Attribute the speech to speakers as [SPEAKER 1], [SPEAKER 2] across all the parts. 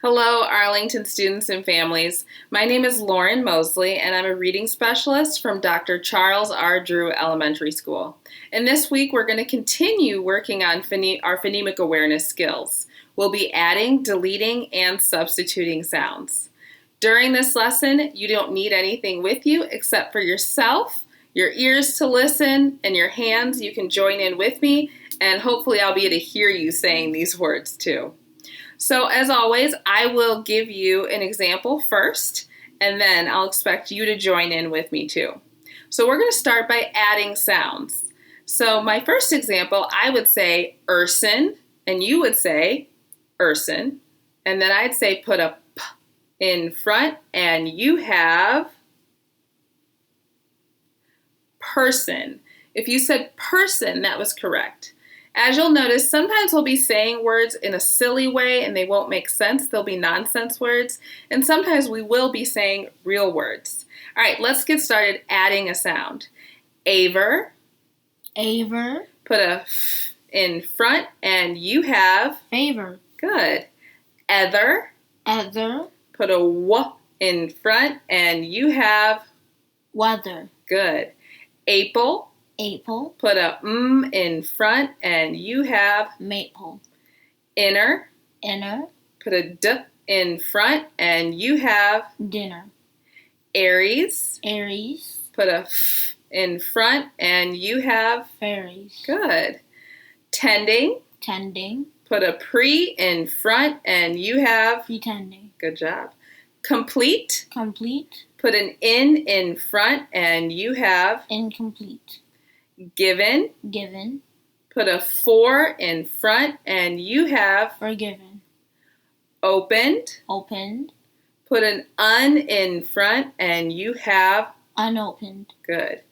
[SPEAKER 1] Hello, Arlington students and families. My name is Lauren Mosley, and I'm a reading specialist from Dr. Charles R. Drew Elementary School. And this week, we're going to continue working on our phonemic awareness skills. We'll be adding, deleting, and substituting sounds. During this lesson, you don't need anything with you except for yourself, your ears to listen, and your hands. You can join in with me, and hopefully I'll be able to hear you saying these words too. So as always, I will give you an example first, and then I'll expect you to join in with me too. So we're going to start by adding sounds. So my first example, I would say Urson, and you would say Urson, and then I'd say put a P in front, and you have person. If you said person, that was correct. As you'll notice, sometimes we'll be saying words in a silly way and they won't make sense. They'll be nonsense words. And sometimes we will be saying real words. All right, let's get started adding a sound. Aver.
[SPEAKER 2] Aver.
[SPEAKER 1] Put a F in front and you have
[SPEAKER 2] favor.
[SPEAKER 1] Good. Ether.
[SPEAKER 2] Ether.
[SPEAKER 1] Put a W in front and you have
[SPEAKER 2] weather.
[SPEAKER 1] Good. Apple.
[SPEAKER 2] Apple.
[SPEAKER 1] Put a in front and you have
[SPEAKER 2] maple.
[SPEAKER 1] Inner.
[SPEAKER 2] Inner.
[SPEAKER 1] Put a D in front and you have
[SPEAKER 2] dinner.
[SPEAKER 1] Aries.
[SPEAKER 2] Aries.
[SPEAKER 1] Put a F in front and you have
[SPEAKER 2] fairies.
[SPEAKER 1] Good. Tending.
[SPEAKER 2] Tending.
[SPEAKER 1] Put a pre in front and you have
[SPEAKER 2] pretending.
[SPEAKER 1] Good job. Complete.
[SPEAKER 2] Complete.
[SPEAKER 1] Put an in front and you have
[SPEAKER 2] incomplete.
[SPEAKER 1] Given.
[SPEAKER 2] Given.
[SPEAKER 1] Put a 4 in front and you have
[SPEAKER 2] forgiven.
[SPEAKER 1] Opened.
[SPEAKER 2] Opened.
[SPEAKER 1] Put an un in front and you have
[SPEAKER 2] unopened.
[SPEAKER 1] Good.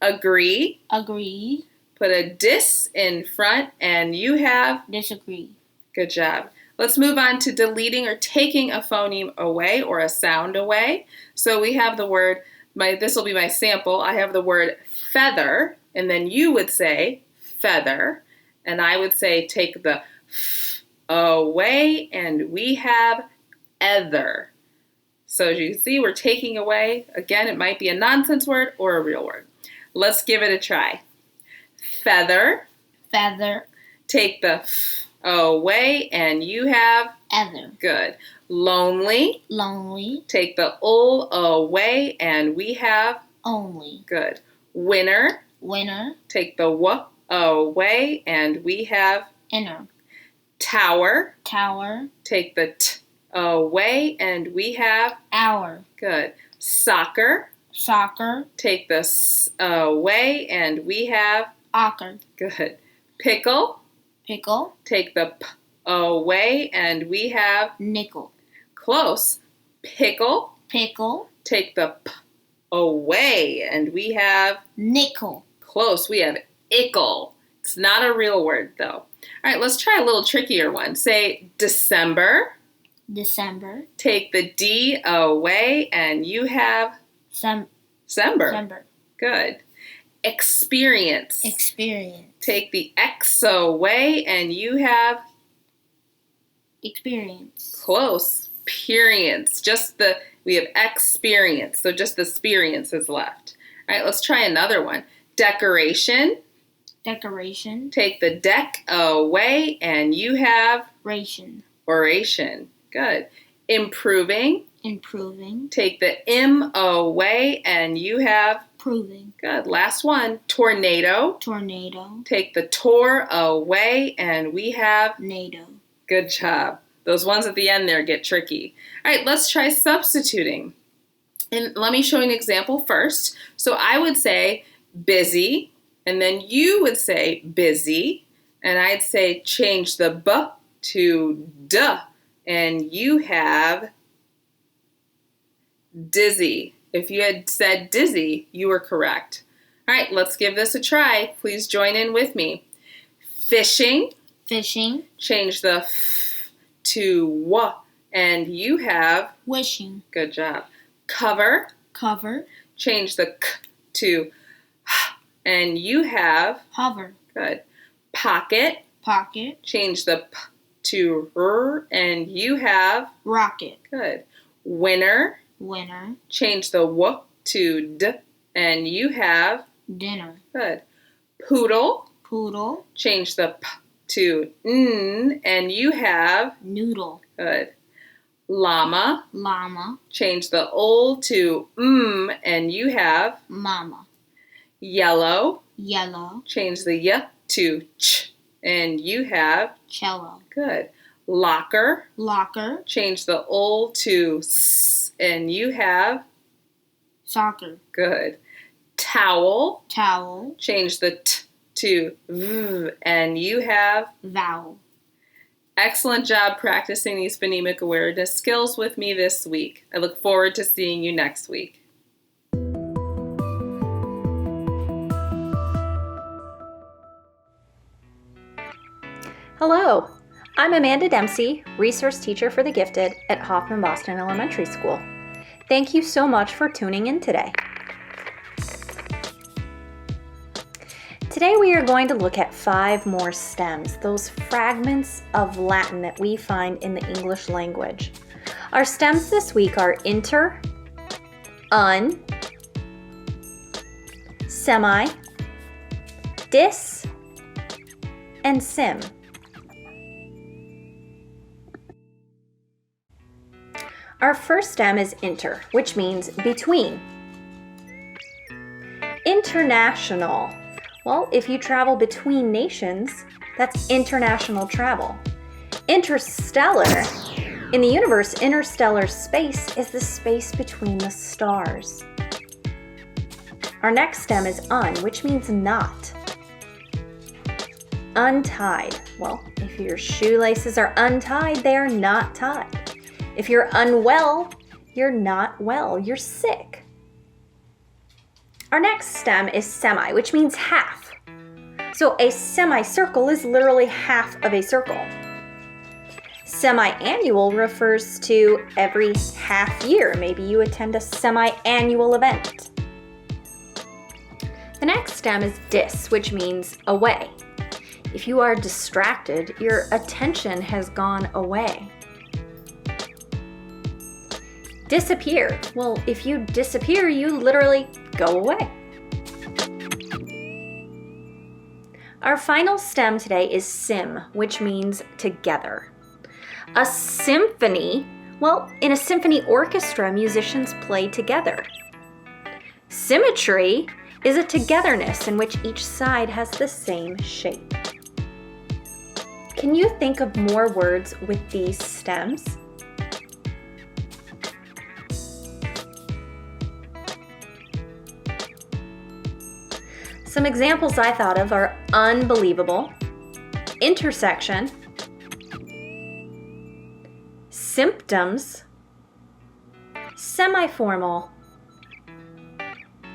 [SPEAKER 1] Agree.
[SPEAKER 2] Agree.
[SPEAKER 1] Put a dis in front and you have
[SPEAKER 2] disagree.
[SPEAKER 1] Good job. Let's move on to deleting or taking a phoneme away or a sound away. So we have the word, this will be my sample. I have the word feather, and then you would say feather, and I would say take the f away, and we have ether. So as you can see, we're taking away. Again, it might be a nonsense word or a real word. Let's give it a try. Feather.
[SPEAKER 2] Feather.
[SPEAKER 1] Take the f away, and you have
[SPEAKER 2] ether.
[SPEAKER 1] Good. Lonely.
[SPEAKER 2] Lonely.
[SPEAKER 1] Take the ul away, and we have
[SPEAKER 2] only.
[SPEAKER 1] Good. Winner.
[SPEAKER 2] Winner.
[SPEAKER 1] Take the w away, and we have
[SPEAKER 2] inner.
[SPEAKER 1] Tower.
[SPEAKER 2] Tower.
[SPEAKER 1] Take the t away, and we have
[SPEAKER 2] hour.
[SPEAKER 1] Good. Soccer.
[SPEAKER 2] Soccer.
[SPEAKER 1] Take the s away, and we have
[SPEAKER 2] ocker.
[SPEAKER 1] Good. Pickle.
[SPEAKER 2] Pickle.
[SPEAKER 1] Take the p away, and we have
[SPEAKER 2] nickel.
[SPEAKER 1] Close. Pickle.
[SPEAKER 2] Pickle.
[SPEAKER 1] Take the p away, and we have
[SPEAKER 2] nickel.
[SPEAKER 1] Close. We have ickle. It's not a real word, though. All right, let's try a little trickier one. Say December.
[SPEAKER 2] December.
[SPEAKER 1] Take the D away, and you have December.
[SPEAKER 2] December.
[SPEAKER 1] Good. Experience.
[SPEAKER 2] Experience.
[SPEAKER 1] Take the X away, and you have
[SPEAKER 2] experience.
[SPEAKER 1] Close. Perience. We have experience, so just the experience is left. All right, let's try another one. Decoration.
[SPEAKER 2] Decoration.
[SPEAKER 1] Take the deck away, and you have
[SPEAKER 2] ration.
[SPEAKER 1] Oration. Good. Improving.
[SPEAKER 2] Improving.
[SPEAKER 1] Take the M away, and you have
[SPEAKER 2] proving.
[SPEAKER 1] Good. Last one. Tornado.
[SPEAKER 2] Tornado.
[SPEAKER 1] Take the tor away, and we have
[SPEAKER 2] NATO.
[SPEAKER 1] Good job. Those ones at the end there get tricky. All right, let's try substituting. And let me show you an example first. So I would say busy, and then you would say busy, and I'd say change the b to d, and you have dizzy. If you had said dizzy, you were correct. All right, let's give this a try. Please join in with me. Fishing.
[SPEAKER 2] Fishing.
[SPEAKER 1] Change the f to w, and you have
[SPEAKER 2] wishing.
[SPEAKER 1] Good job. Cover.
[SPEAKER 2] Cover.
[SPEAKER 1] Change the k to h, and you have
[SPEAKER 2] hover.
[SPEAKER 1] Good. Pocket.
[SPEAKER 2] Pocket.
[SPEAKER 1] Change the p to r, and you have
[SPEAKER 2] rocket.
[SPEAKER 1] good. Winner,
[SPEAKER 2] Winner.
[SPEAKER 1] change the w to d, and you have
[SPEAKER 2] Dinner.
[SPEAKER 1] good. Poodle,
[SPEAKER 2] Poodle.
[SPEAKER 1] change the p to n, and you have
[SPEAKER 2] Noodle.
[SPEAKER 1] good. Llama,
[SPEAKER 2] Llama.
[SPEAKER 1] change the ol to and you have
[SPEAKER 2] Mama.
[SPEAKER 1] yellow,
[SPEAKER 2] Yellow.
[SPEAKER 1] change the y to ch, and you have
[SPEAKER 2] Cello.
[SPEAKER 1] good. Locker,
[SPEAKER 2] Locker.
[SPEAKER 1] change the ol to s, and you have
[SPEAKER 2] Soccer.
[SPEAKER 1] good. Towel,
[SPEAKER 2] Towel.
[SPEAKER 1] change the t to v, and you have
[SPEAKER 2] Vowel.
[SPEAKER 1] excellent job practicing these phonemic awareness skills with me this week. I look forward to seeing you next week.
[SPEAKER 3] Hello, I'm Amanda Dempsey, resource teacher for the gifted at Hoffman Boston Elementary School. Thank you so much for tuning in today. Today we are going to look at 5 more stems, those fragments of Latin that we find in the English language. Our stems this week are inter, un, semi, dis, and sim. Our first stem is inter, which means between. International. Well, if you travel between nations, that's international travel. Interstellar. In the universe, interstellar space is the space between the stars. Our next stem is un, which means not. Untied. Well, if your shoelaces are untied, they are not tied. If you're unwell, you're not well, you're sick. Our next stem is semi, which means half. So a semicircle is literally half of a circle. Semi-annual refers to every half year. Maybe you attend a semi-annual event. The next stem is dis, which means away. If you are distracted, your attention has gone away. Disappear. Well, if you disappear, you literally go away. Our final stem today is sim, which means together. A symphony, well, in a symphony orchestra, musicians play together. Symmetry is a togetherness in which each side has the same shape. Can you think of more words with these stems? Some examples I thought of are unbelievable, intersection, symptoms, semi-formal,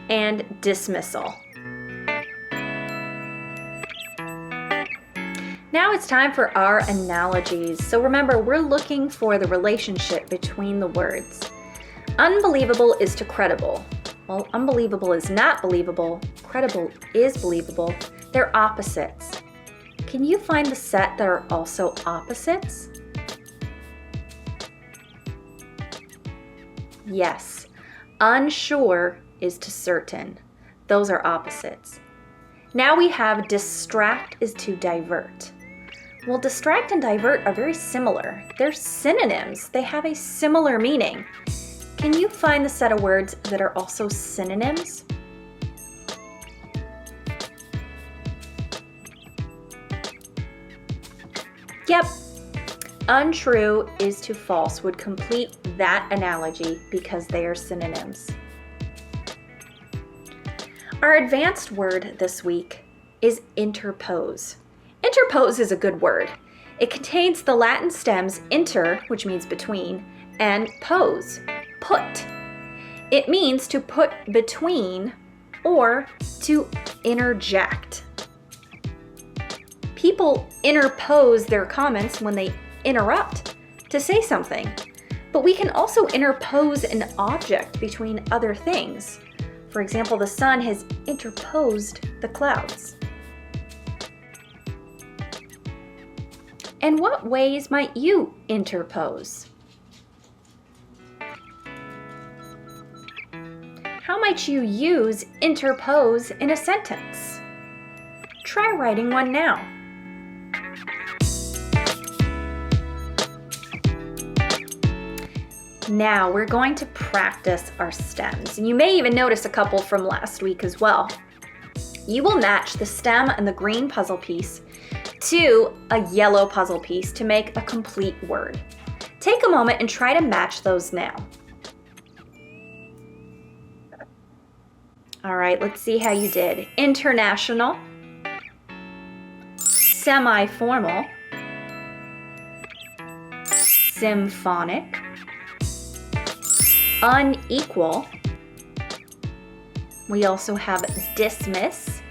[SPEAKER 3] and dismissal. Now it's time for our analogies. So remember, we're looking for the relationship between the words. Unbelievable is to credible. Well, unbelievable is not believable. Credible is believable. They're opposites. Can you find the set that are also opposites? Yes. Unsure is to certain. Those are opposites. Now we have distract is to divert. Well, distract and divert are very similar. They're synonyms. They have a similar meaning. Can you find the set of words that are also synonyms? Yep. Untrue is to false would complete that analogy because they are synonyms. Our advanced word this week is interpose. Interpose is a good word. It contains the Latin stems inter, which means between, and pose, put. It means to put between or to interject. People interpose their comments when they interrupt to say something, but we can also interpose an object between other things. For example, the sun has interposed the clouds. And what ways might you interpose? How might you use interpose in a sentence? Try writing one now. Now we're going to practice our stems. And you may even notice a couple from last week as well. You will match the stem and the green puzzle piece to a yellow puzzle piece to make a complete word. Take a moment and try to match those now. All right, let's see how you did. International, semi-formal, symphonic, unequal. We also have dismiss,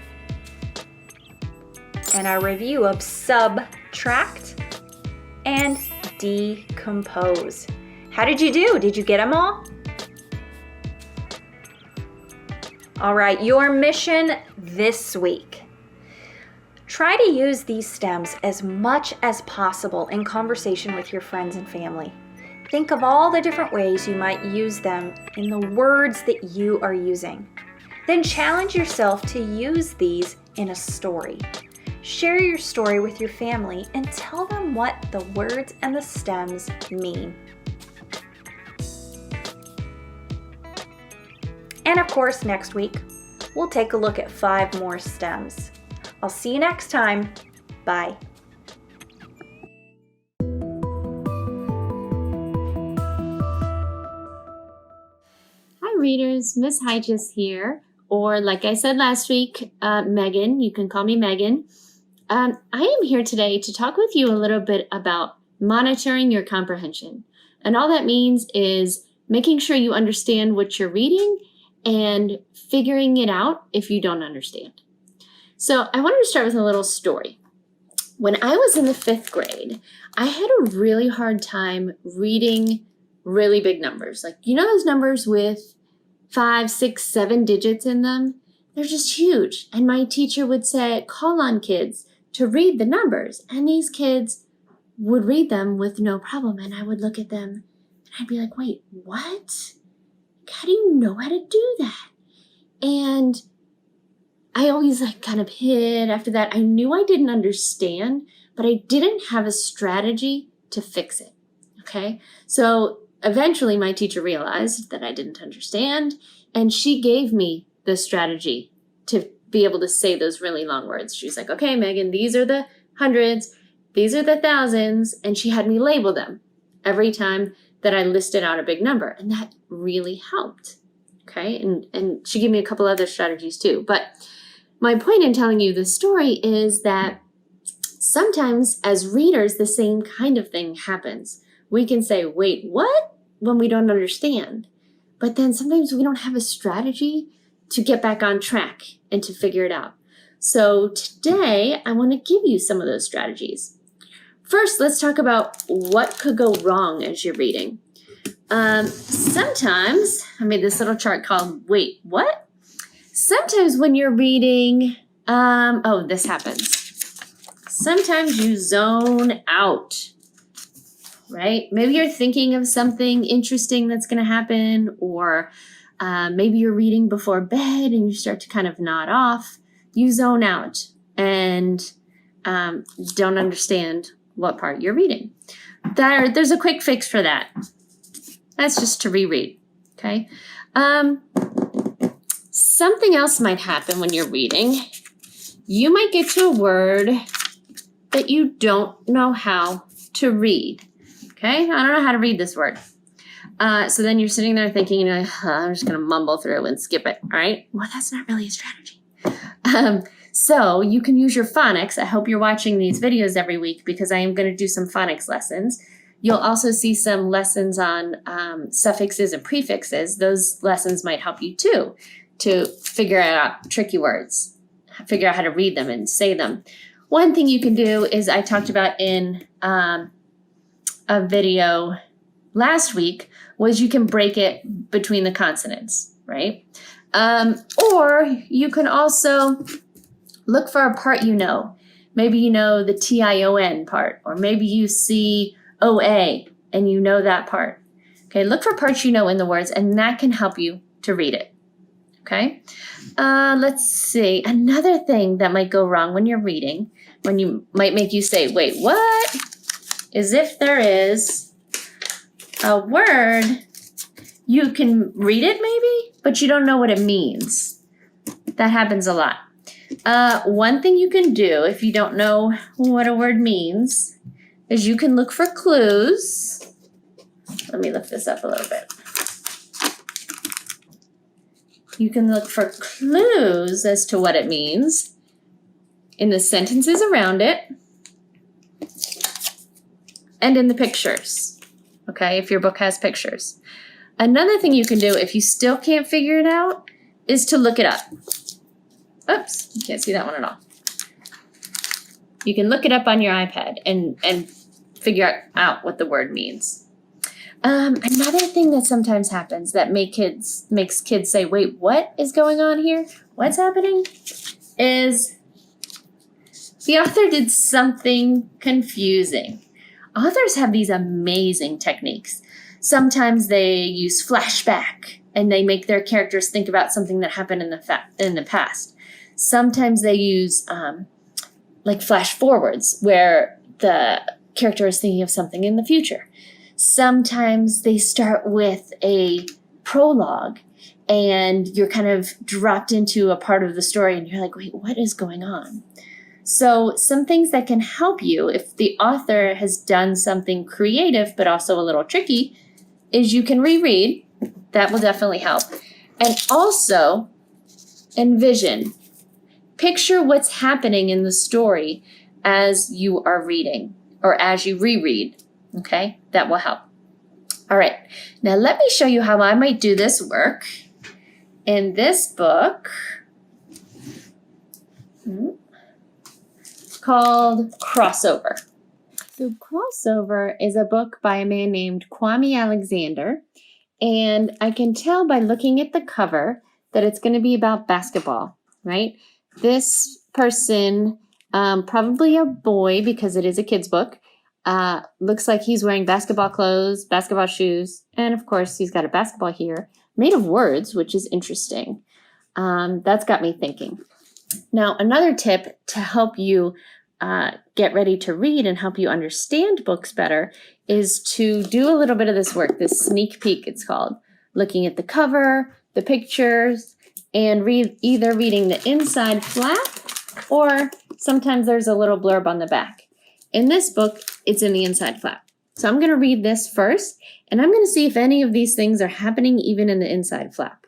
[SPEAKER 3] and our review of subtract and decompose. How did you do? Did you get them all? All right, your mission this week. Try to use these stems as much as possible in conversation with your friends and family. Think of all the different ways you might use them in the words that you are using. Then challenge yourself to use these in a story. Share your story with your family and tell them what the words and the stems mean. And of course, next week, we'll take a look at 5 more stems. I'll see you next time. Bye.
[SPEAKER 4] Hi readers, Miss Hygis here, or like I said last week, Megan. You can call me Megan. I am here today to talk with you a little bit about monitoring your comprehension. And all that means is making sure you understand what you're reading and figuring it out if you don't understand. So I wanted to start with a little story. When I was in the 5th grade, I had a really hard time reading really big numbers. Like, you know those numbers with 5, 6, 7 digits in them? They're just huge. And my teacher would say, call on kids to read the numbers. And these kids would read them with no problem. And I would look at them and I'd be like, wait, what? How do you know how to do that? And I always kind of hid after that. I knew I didn't understand, but I didn't have a strategy to fix it. Okay. So eventually my teacher realized that I didn't understand, and she gave me the strategy to be able to say those really long words. She was like, okay, Megan, these are the hundreds, these are the thousands. And she had me label them every time that I listed out a big number. And that really helped. Okay. And she gave me a couple other strategies too. But my point in telling you this story is that sometimes as readers, the same kind of thing happens. We can say, wait, what? When we don't understand. But then sometimes we don't have a strategy to get back on track and to figure it out. So today I want to give you some of those strategies. First, let's talk about what could go wrong as you're reading. Sometimes, I made this little chart called, wait, what? Sometimes when you're reading, this happens. Sometimes you zone out, right? Maybe you're thinking of something interesting that's going to happen, or maybe you're reading before bed and you start to kind of nod off. You zone out and don't understand what part you're reading. There's a quick fix for that. That's just to reread, okay? Something else might happen when you're reading. You might get to a word that you don't know how to read, okay? I don't know how to read this word. So then you're sitting there thinking, I'm just going to mumble through and skip it, all right? Well, that's not really a strategy. So you can use your phonics. I hope you're watching these videos every week because I am going to do some phonics lessons. You'll also see some lessons on suffixes and prefixes. Those lessons might help you too to figure out tricky words, figure out how to read them and say them. One thing you can do is I talked about in a video last week was you can break it between the consonants, right? Or you can also look for a part you know. Maybe you know the TION part, or maybe you see OA and you know that part. Okay, look for parts you know in the words, and that can help you to read it. Okay, let's see. Another thing that might go wrong when you're reading, when you might make you say, wait, what? Is if there is a word, you can read it maybe, but you don't know what it means. That happens a lot. One thing you can do if you don't know what a word means is you can look for clues. Let me lift this up a little bit. You can look for clues as to what it means in the sentences around it and in the pictures, okay, if your book has pictures. Another thing you can do if you still can't figure it out is to look it up. Oops, you can't see that one at all. You can look it up on your iPad and figure out what the word means. Another thing that sometimes happens that makes kids say, wait, what is going on here? What's happening? Is the author did something confusing. Authors have these amazing techniques. Sometimes they use flashback and they make their characters think about something that happened in the past. Sometimes they use like flash forwards where the character is thinking of something in the future. Sometimes they start with a prologue and you're kind of dropped into a part of the story and you're like, wait, what is going on? So some things that can help you if the author has done something creative but also a little tricky is you can reread. That will definitely help. And also envision. Picture what's happening in the story as you are reading or as you reread. Okay, that will help. All right, now let me show you how I might do this work in this book called Crossover. So Crossover is a book by a man named Kwame Alexander, and I can tell by looking at the cover that it's going to be about basketball, right? This person, probably a boy because it is a kid's book, looks like he's wearing basketball clothes, basketball shoes, and of course he's got a basketball here made of words, which is interesting. That's got me thinking. Now, another tip to help you get ready to read and help you understand books better is to do a little bit of this work, this sneak peek it's called, looking at the cover, the pictures, and either reading the inside flap or sometimes there's a little blurb on the back. In this book, it's in the inside flap. So I'm going to read this first, and I'm going to see if any of these things are happening even in the inside flap.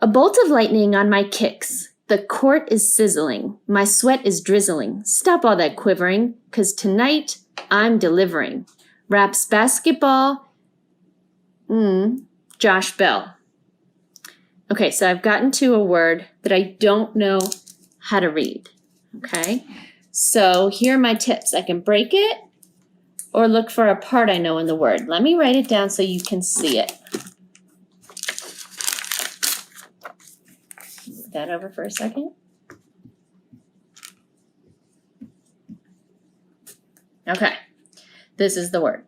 [SPEAKER 4] A bolt of lightning on my kicks. The court is sizzling. My sweat is drizzling. Stop all that quivering, 'cause tonight I'm delivering. Raps basketball. Josh Bell. Okay, so I've gotten to a word that I don't know how to read. Okay? So here are my tips. I can break it or look for a part I know in the word. Let me write it down so you can see it. Move that over for a second. Okay, this is the word.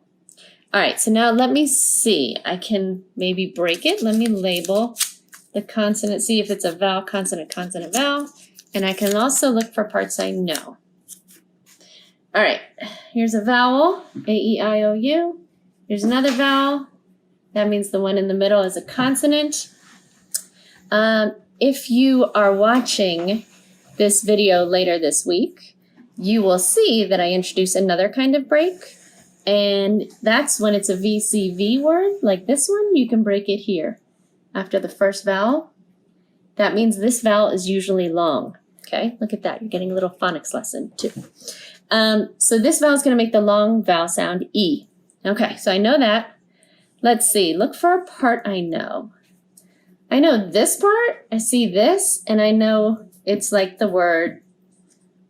[SPEAKER 4] All right, so now let me see. I can maybe break it. Let me label the consonant, see if it's a vowel, consonant, consonant, vowel. And I can also look for parts I know. All right, here's a vowel, A-E-I-O-U. Here's another vowel. That means the one in the middle is a consonant. If you are watching this video later this week, you will see that I introduce another kind of break. And that's when it's a VCV word, like this one, you can break it here after the first vowel. That means this vowel is usually long. Okay, look at that. You're getting a little phonics lesson too. So this vowel is going to make the long vowel sound E. Okay, so I know that. Let's see. Look for a part I know. I know this part. I see this, and I know it's like the word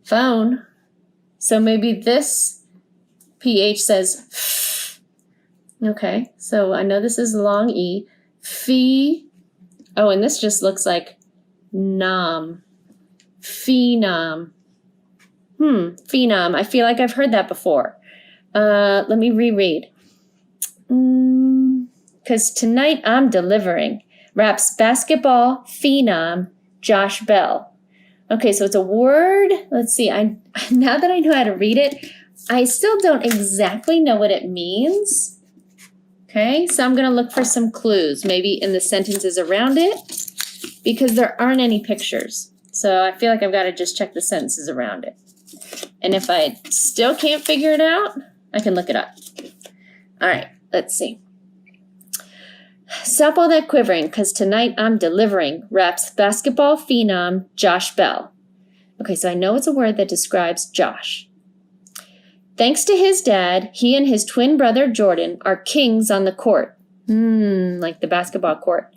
[SPEAKER 4] phone. So maybe this PH says F. Okay, so I know this is long E. Phe. Oh, and this just looks like nom. Phenom. Phenom. I feel like I've heard that before. Let me reread. Because tonight I'm delivering. Raps basketball phenom Josh Bell. Okay, so it's a word. Let's see. Now that I know how to read it, I still don't exactly know what it means. Okay, so I'm going to look for some clues, maybe in the sentences around it, because there aren't any pictures. So I feel like I've got to just check the sentences around it. And if I still can't figure it out, I can look it up. All right, let's see. Stop all that quivering, because tonight I'm delivering, raps basketball phenom Josh Bell. Okay, so I know it's a word that describes Josh. Thanks to his dad, he and his twin brother Jordan are kings on the court. Like the basketball court.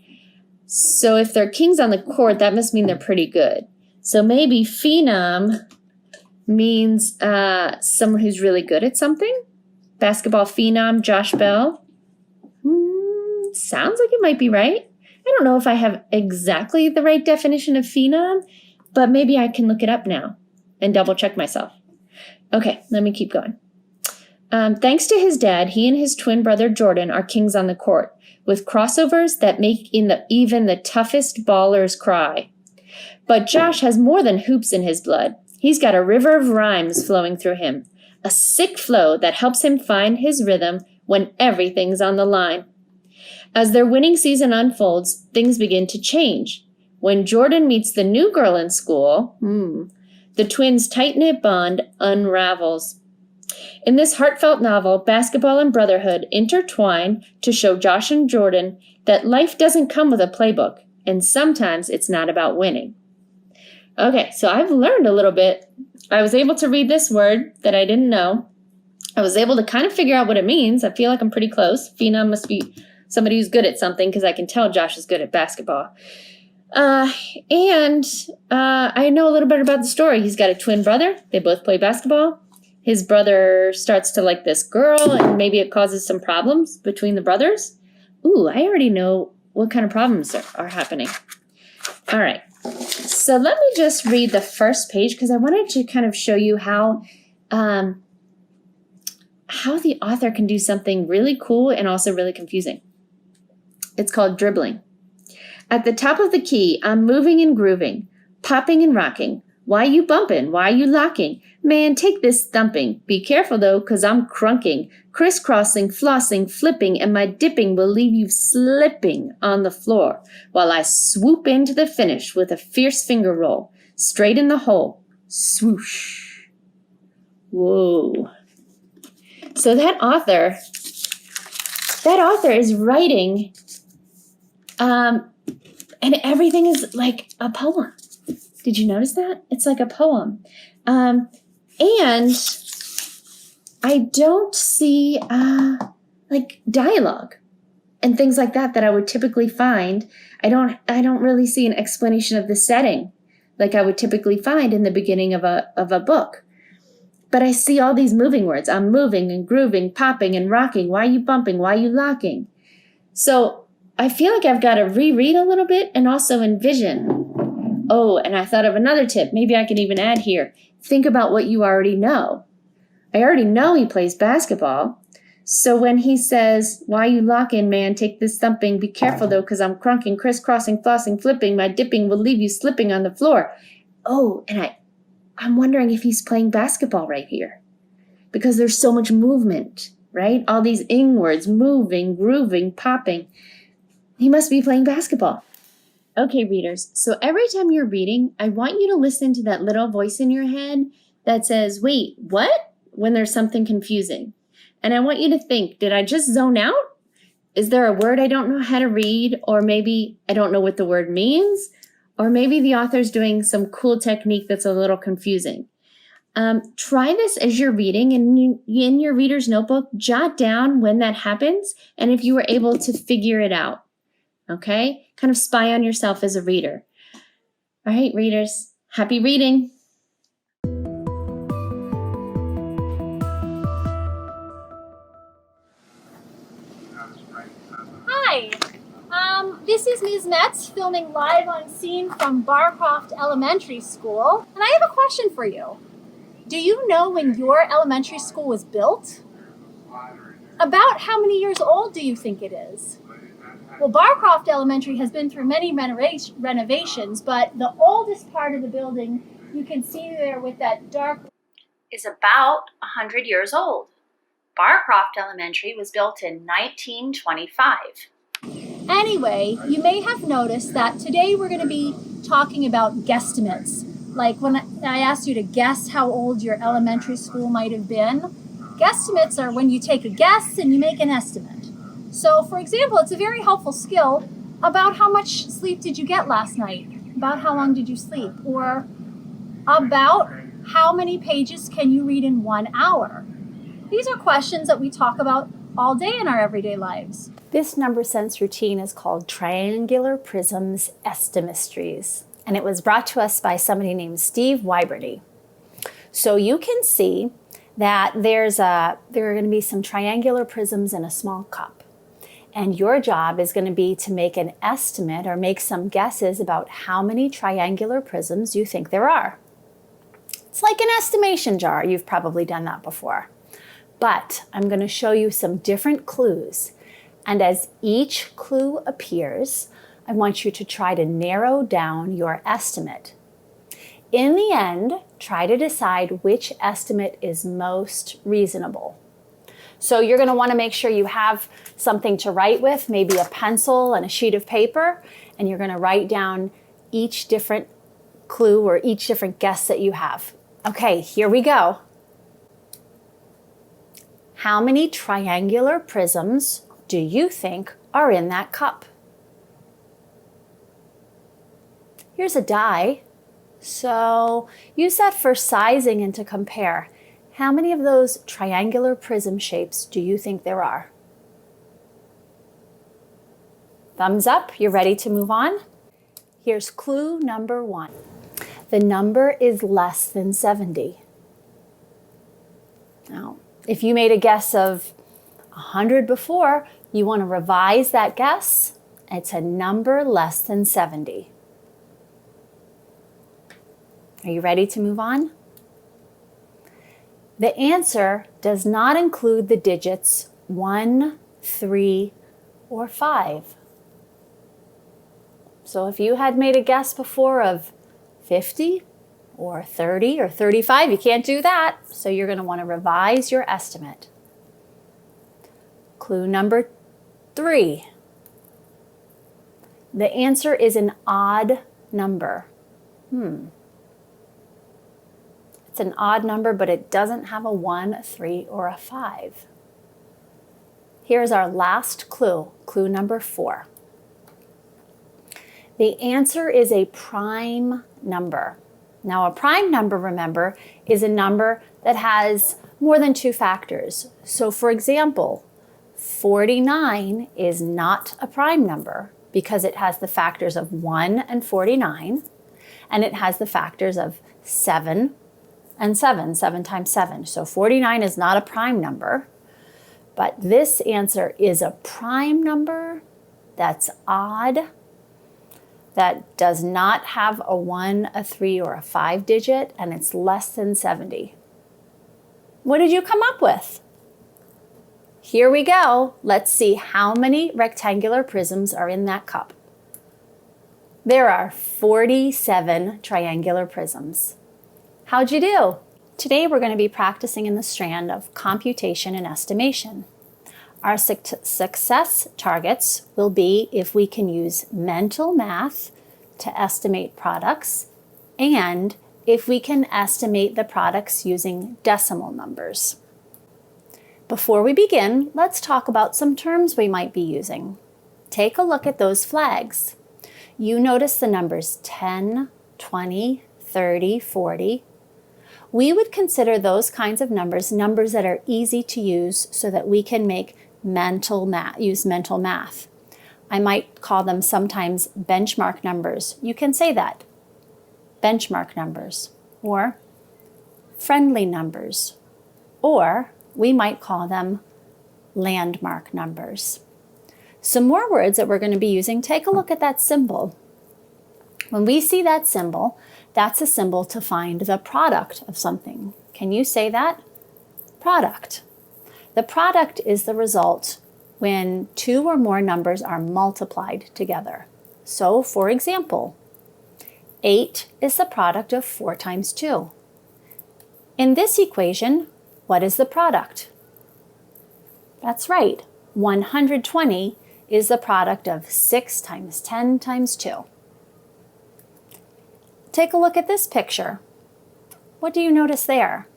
[SPEAKER 4] So if they're kings on the court, that must mean they're pretty good. So maybe phenom means someone who's really good at something. Basketball phenom Josh Bell. Sounds like it might be right. I don't know if I have exactly the right definition of phenom, but maybe I can look it up now and double check myself. Okay, let me keep going. Thanks to his dad, he and his twin brother Jordan are kings on the court, with crossovers that make even the toughest ballers cry. But Josh has more than hoops in his blood. He's got a river of rhymes flowing through him, a sick flow that helps him find his rhythm when everything's on the line. As their winning season unfolds, things begin to change. When Jordan meets the new girl in school, the twins' tight-knit bond unravels. In this heartfelt novel, basketball and brotherhood intertwine to show Josh and Jordan that life doesn't come with a playbook, and sometimes it's not about winning. Okay, so I've learned a little bit. I was able to read this word that I didn't know. I was able to kind of figure out what it means. I feel like I'm pretty close. Phenom must be somebody who's good at something, because I can tell Josh is good at basketball. And I know a little bit about the story. He's got a twin brother. They both play basketball. His brother starts to like this girl, and maybe it causes some problems between the brothers. Ooh, I already know what kind of problems are happening. All right. So let me just read the first page, because I wanted to kind of show you how the author can do something really cool and also really confusing. It's called dribbling. At the top of the key, I'm moving and grooving, popping and rocking. Why you bumping? Why you locking? Man, take this thumping. Be careful though, 'cause I'm crunking, crisscrossing, flossing, flipping, and my dipping will leave you slipping on the floor while I swoop into the finish with a fierce finger roll, straight in the hole. Swoosh. Whoa. So that author is writing, and everything is like a poem. Did you notice that? It's like a poem. And I don't see like dialogue and things like that I would typically find. I don't really see an explanation of the setting like I would typically find in the beginning of a book. But I see all these moving words. I'm moving and grooving, popping and rocking. Why you bumping? Why you locking? So I feel like I've got to reread a little bit and also envision. Oh, and I thought of another tip. Maybe I can even add here. Think about what you already know. I already know he plays basketball. So when he says, why you locking, man? Take this thumping. Be careful, though, because I'm crunking, crisscrossing, flossing, flipping. My dipping will leave you slipping on the floor. Oh, and I'm wondering if he's playing basketball right here, because there's so much movement, right? All these ing words, moving, grooving, popping. He must be playing basketball. Okay, readers, so every time you're reading, I want you to listen to that little voice in your head that says, wait, what? When there's something confusing. And I want you to think, did I just zone out? Is there a word I don't know how to read? Or maybe I don't know what the word means? Or maybe the author's doing some cool technique that's a little confusing. Try this as you're reading, and in your reader's notebook, jot down when that happens and if you were able to figure it out. Okay? Kind of spy on yourself as a reader. All right, readers, happy reading.
[SPEAKER 5] Hi, this is Ms. Metz filming live on scene from Barcroft Elementary School, and I have a question for you. Do you know when your elementary school was built? About how many years old do you think it is? Well, Barcroft Elementary has been through many renovations, but the oldest part of the building, you can see there with that dark,
[SPEAKER 3] is about 100 years old. Barcroft Elementary was built in 1925.
[SPEAKER 5] Anyway, you may have noticed that today we're going to be talking about guesstimates. Like when I asked you to guess how old your elementary school might have been, guesstimates are when you take a guess and you make an estimate. So, for example, it's a very helpful skill about how much sleep did you get last night? About how long did you sleep? Or about how many pages can you read in 1 hour? These are questions that we talk about all day in our everyday lives.
[SPEAKER 6] This number sense routine is called Triangular Prisms Esti-Mysteries, and it was brought to us by somebody named Steve Wyberty. So you can see that there are going to be some triangular prisms in a small cup, and your job is going to be to make an estimate or make some guesses about how many triangular prisms you think there are. It's like an estimation jar. You've probably done that before. But I'm going to show you some different clues. And as each clue appears, I want you to try to narrow down your estimate. In the end, try to decide which estimate is most reasonable. So you're going to want to make sure you have something to write with, maybe a pencil and a sheet of paper, and you're going to write down each different clue or each different guess that you have. Okay, here we go. How many triangular prisms do you think are in that cup? Here's a die. So use that for sizing and to compare. How many of those triangular prism shapes do you think there are? Thumbs up, you're ready to move on? Here's clue number 1. The number is less than 70. Now, if you made a guess of 100 before, you want to revise that guess. It's a number less than 70. Are you ready to move on? The answer does not include the digits 1, 3, or 5. So if you had made a guess before of 50 or 30 or 35, you can't do that. So you're going to want to revise your estimate. Clue number 3. The answer is an odd number. It's an odd number, but it doesn't have a 1, a 3, or a 5. Here's our last clue, clue number 4. The answer is a prime number. Now, a prime number, remember, is a number that has more than 2 factors. So, for example, 49 is not a prime number because it has the factors of 1 and 49, and it has the factors of 7 and 7, 7 times 7. So 49 is not a prime number, but this answer is a prime number that's odd, that does not have a 1, a 3, or a 5 digit, and it's less than 70. What did you come up with? Here we go. Let's see how many rectangular prisms are in that cup. There are 47 triangular prisms. How'd you do? Today we're going to be practicing in the strand of computation and estimation. Our success targets will be if we can use mental math to estimate products and if we can estimate the products using decimal numbers. Before we begin, let's talk about some terms we might be using. Take a look at those flags. You notice the numbers 10, 20, 30, 40. We would consider those kinds of numbers that are easy to use so that we can make use mental math. I might call them sometimes benchmark numbers. You can say that. Benchmark numbers, or friendly numbers, or we might call them landmark numbers. Some more words that we're going to be using, take a look at that symbol. When we see that symbol, That's a symbol to find the product of something. Can you say that? Product. The product is the result when two or more numbers are multiplied together. So, for example, 8 is the product of 4 times 2. In this equation, what is the product? That's right, 120 is the product of 6 times 10 times 2. Take a look at this picture. What do you notice there?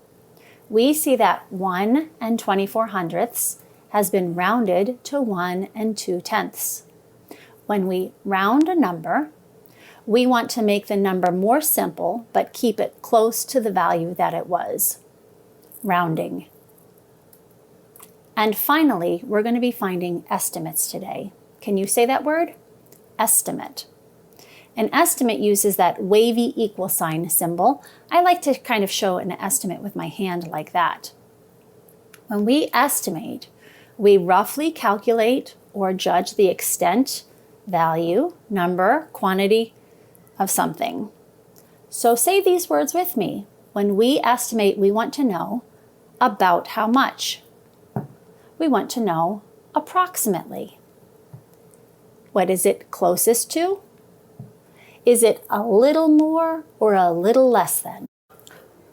[SPEAKER 6] We see that 1 and 24 hundredths has been rounded to 1 and 2 tenths. When we round a number, we want to make the number more simple, but keep it close to the value that it was. Rounding. And finally, we're going to be finding estimates today. Can you say that word? Estimate. An estimate uses that wavy equal sign symbol. I like to kind of show an estimate with my hand like that. When we estimate, we roughly calculate or judge the extent, value, number, quantity of something. So say these words with me. When we estimate, we want to know about how much. We want to know approximately. What is it closest to? Is it a little more or a little less than?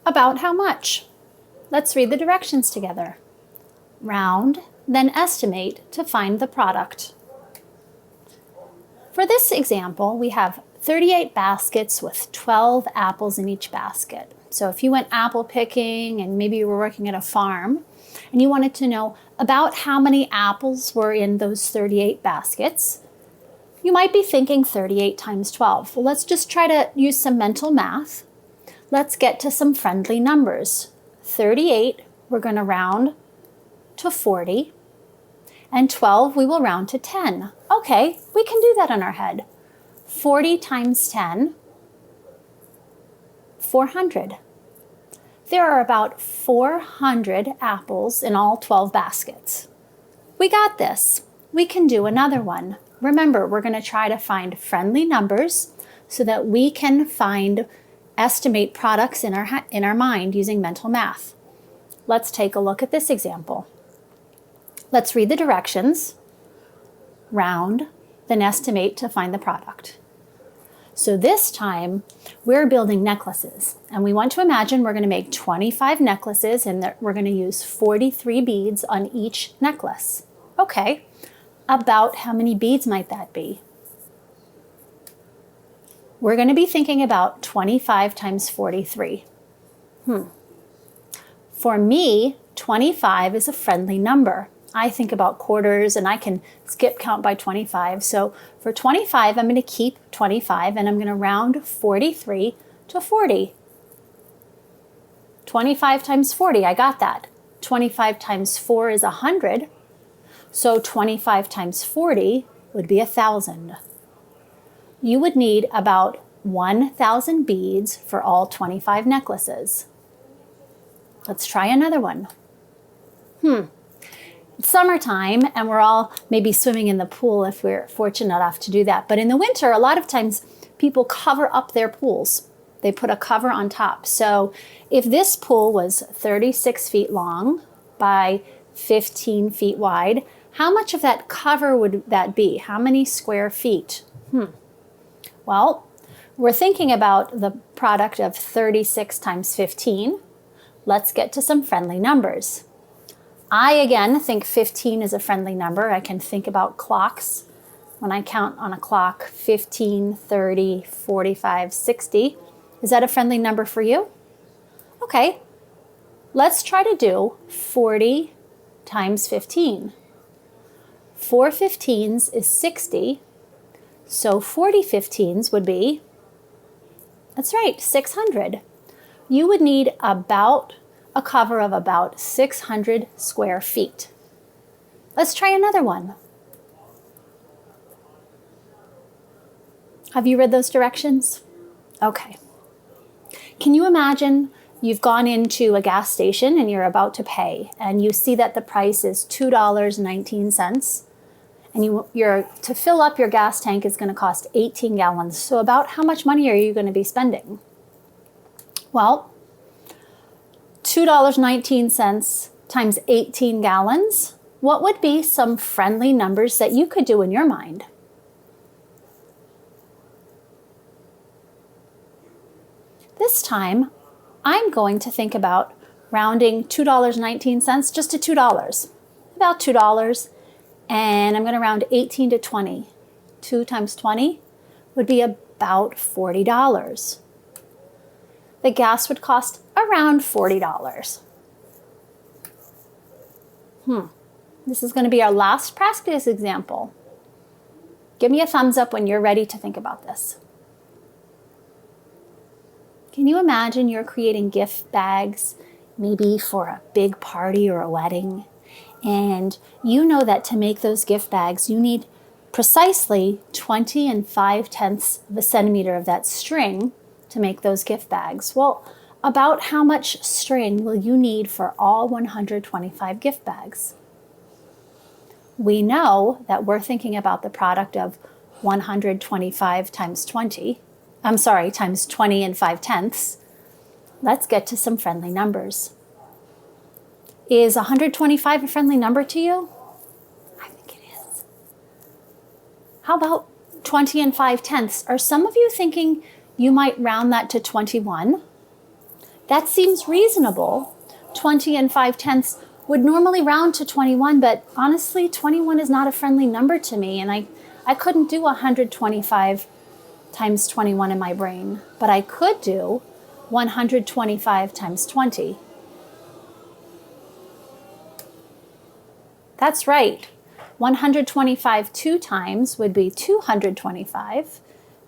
[SPEAKER 6] About how much? Let's read the directions together. Round, then estimate to find the product. For this example, we have 38 baskets with 12 apples in each basket. So if you went apple picking and maybe you were working at a farm and you wanted to know about how many apples were in those 38 baskets, you might be thinking 38 times 12. Well, let's just try to use some mental math. Let's get to some friendly numbers. 38, we're going to round to 40. And 12, we will round to 10. Okay, we can do that in our head. 40 times 10, 400. There are about 400 apples in all 12 baskets. We got this. We can do another one. Remember, we're going to try to find friendly numbers so that we can estimate products in our mind using mental math. Let's take a look at this example. Let's read the directions. Round, then estimate to find the product. So this time, we're building necklaces. And we want to imagine we're going to make 25 necklaces and we're going to use 43 beads on each necklace. Okay. About how many beads might that be? We're going to be thinking about 25 times 43. For me, 25 is a friendly number. I think about quarters and I can skip count by 25. So for 25, I'm going to keep 25 and I'm going to round 43 to 40. 25 times 40, I got that. 25 times 4 is 100. So 25 times 40 would be 1,000. You would need about 1,000 beads for all 25 necklaces. Let's try another one. It's summertime and we're all maybe swimming in the pool if we're fortunate enough to do that. But in the winter, a lot of times people cover up their pools. They put a cover on top. So if this pool was 36 feet long by 15 feet wide, how much of that cover would that be? How many square feet? Well, we're thinking about the product of 36 times 15. Let's get to some friendly numbers. I, again, think 15 is a friendly number. I can think about clocks. When I count on a clock, 15, 30, 45, 60. Is that a friendly number for you? Okay. Let's try to do 40 times 15. 4 15s is 60. So 40 15s would be, that's right, 600. You would need about a cover of about 600 square feet. Let's try another one. Have you read those directions? Okay. Can you imagine you've gone into a gas station and you're about to pay and you see that the price is $2.19 and you're to fill up your gas tank is going to cost 18 gallons. So about how much money are you going to be spending? Well, $2.19 times 18 gallons. What would be some friendly numbers that you could do in your mind? This time, I'm going to think about rounding $2.19 just to $2, about $2, and I'm going to round 18 to 20. 2 times 20 would be about $40. The gas would cost around $40. This is going to be our last practice example. Give me a thumbs up when you're ready to think about this. Can you imagine you're creating gift bags, maybe for a big party or a wedding? And you know that to make those gift bags, you need precisely 20 5/10 of a centimeter of that string to make those gift bags. Well, about how much string will you need for all 125 gift bags? We know that we're thinking about the product of 125 times 20. Times 20 5/10. Let's get to some friendly numbers. Is 125 a friendly number to you? I think it is. How about 20 5/10? Are some of you thinking you might round that to 21? That seems reasonable. 20 5/10 would normally round to 21, but honestly, 21 is not a friendly number to me, and I couldn't do 125 times 21 in my brain, but I could do 125 times 20. That's right. 125 2 times would be 225,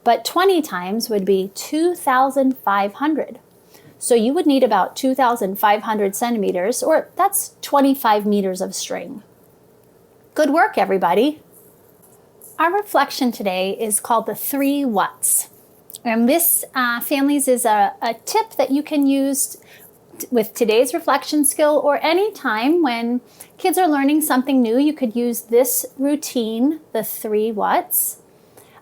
[SPEAKER 6] but 20 times would be 2,500. So you would need about 2,500 centimeters, or that's 25 meters of string. Good work, everybody. Our reflection today is called the 3 whats. And this, families, is a tip that you can use with today's reflection skill, or any time when kids are learning something new. You could use this routine, the 3 whats,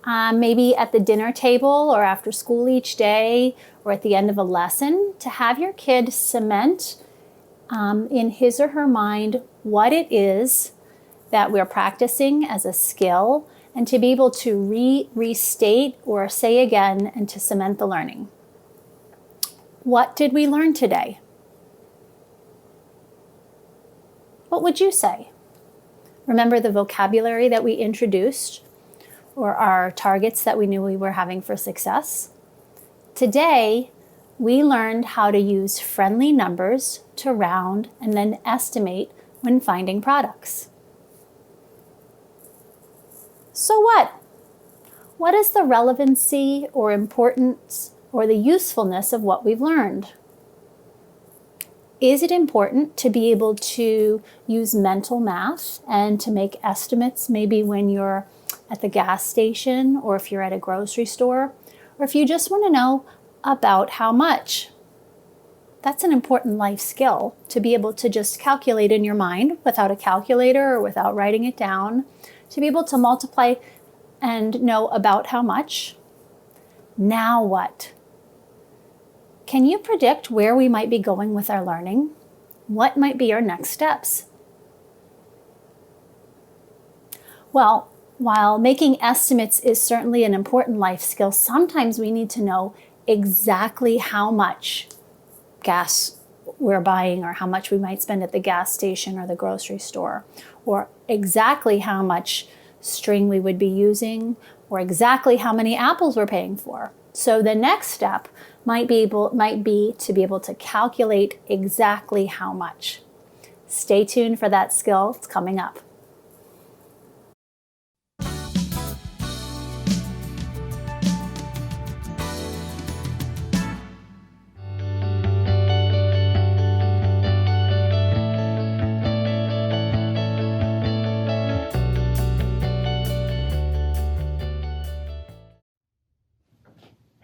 [SPEAKER 6] maybe at the dinner table or after school each day, or at the end of a lesson, to have your kid cement in his or her mind what it is that we're practicing as a skill, and to be able to restate or say again, and to cement the learning. What did we learn today? What would you say? Remember the vocabulary that we introduced, or our targets that we knew we were having for success? Today, we learned how to use friendly numbers to round and then estimate when finding products. So what? What is the relevancy or importance or the usefulness of what we've learned? Is it important to be able to use mental math and to make estimates, maybe when you're at the gas station, or if you're at a grocery store, or if you just want to know about how much? That's an important life skill, to be able to just calculate in your mind without a calculator or without writing it down, to be able to multiply and know about how much. Now what? Can you predict where we might be going with our learning? What might be our next steps? Well, while making estimates is certainly an important life skill, sometimes we need to know exactly how much gas we're buying, or how much we might spend at the gas station or the grocery store, or exactly how much string we would be using, or exactly how many apples we're paying for. So the next step might be to be able to calculate exactly how much. Stay tuned for that skill. It's coming up.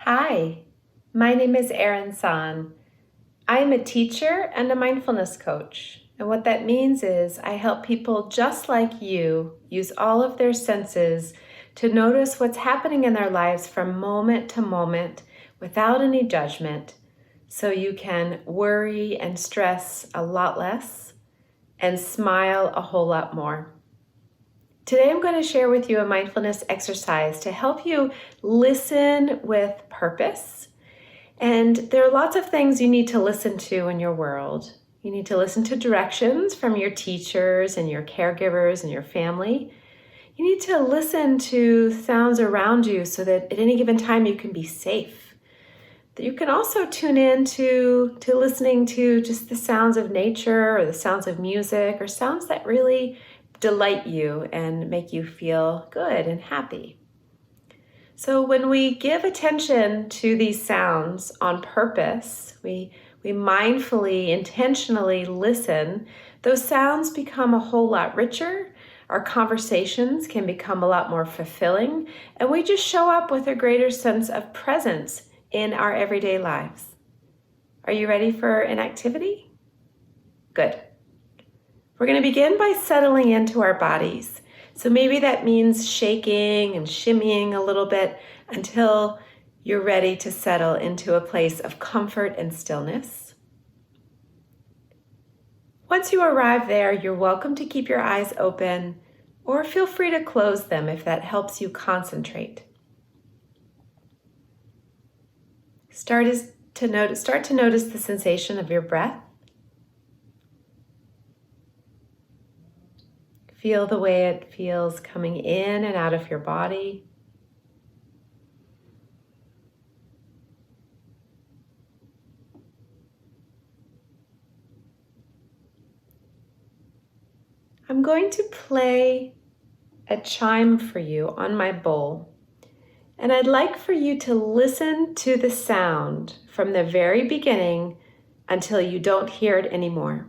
[SPEAKER 7] Hi, my name is Erin San. I am a teacher and a mindfulness coach. And what that means is I help people just like you use all of their senses to notice what's happening in their lives from moment to moment without any judgment, so you can worry and stress a lot less and smile a whole lot more. Today I'm going to share with you a mindfulness exercise to help you listen with purpose. And there are lots of things you need to listen to in your world. You need to listen to directions from your teachers and your caregivers and your family. You need to listen to sounds around you so that at any given time you can be safe. You can also tune in to listening to just the sounds of nature or the sounds of music or sounds that really delight you and make you feel good and happy. So when we give attention to these sounds on purpose, we mindfully, intentionally listen, those sounds become a whole lot richer. Our conversations can become a lot more fulfilling, and we just show up with a greater sense of presence in our everyday lives. Are you ready for an activity? Good. We're going to begin by settling into our bodies. So maybe that means shaking and shimmying a little bit until you're ready to settle into a place of comfort and stillness. Once you arrive there, you're welcome to keep your eyes open or feel free to close them if that helps you concentrate. Start to notice the sensation of your breath. Feel the way it feels coming in and out of your body. I'm going to play a chime for you on my bowl, and I'd like for you to listen to the sound from the very beginning until you don't hear it anymore.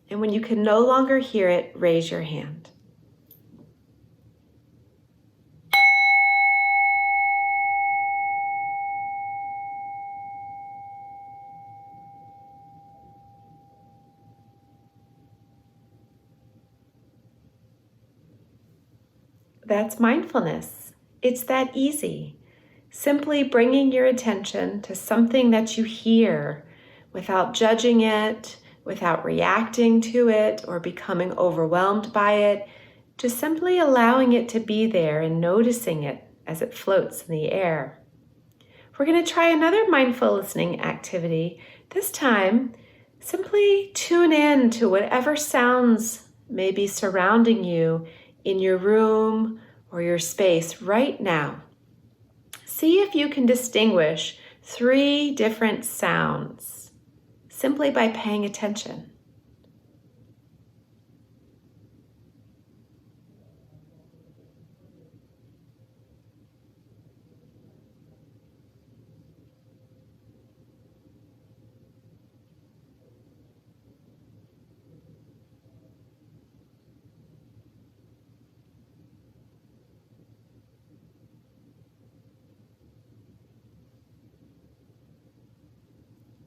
[SPEAKER 7] And when you can no longer hear it, raise your hand. That's mindfulness. It's that easy. Simply bringing your attention to something that you hear without judging it, without reacting to it or becoming overwhelmed by it, just simply allowing it to be there and noticing it as it floats in the air. We're going to try another mindful listening activity. This time, simply tune in to whatever sounds may be surrounding you in your room or your space right now. See if you can distinguish 3 different sounds simply by paying attention.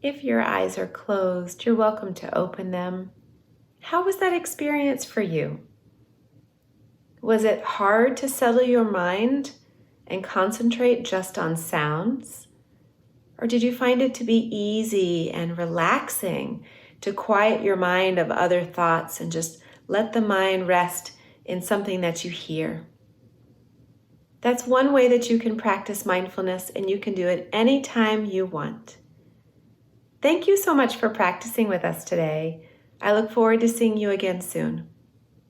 [SPEAKER 7] If your eyes are closed, you're welcome to open them. How was that experience for you? Was it hard to settle your mind and concentrate just on sounds? Or did you find it to be easy and relaxing to quiet your mind of other thoughts and just let the mind rest in something that you hear? That's one way that you can practice mindfulness, and you can do it anytime you want. Thank you so much for practicing with us today. I look forward to seeing you again soon.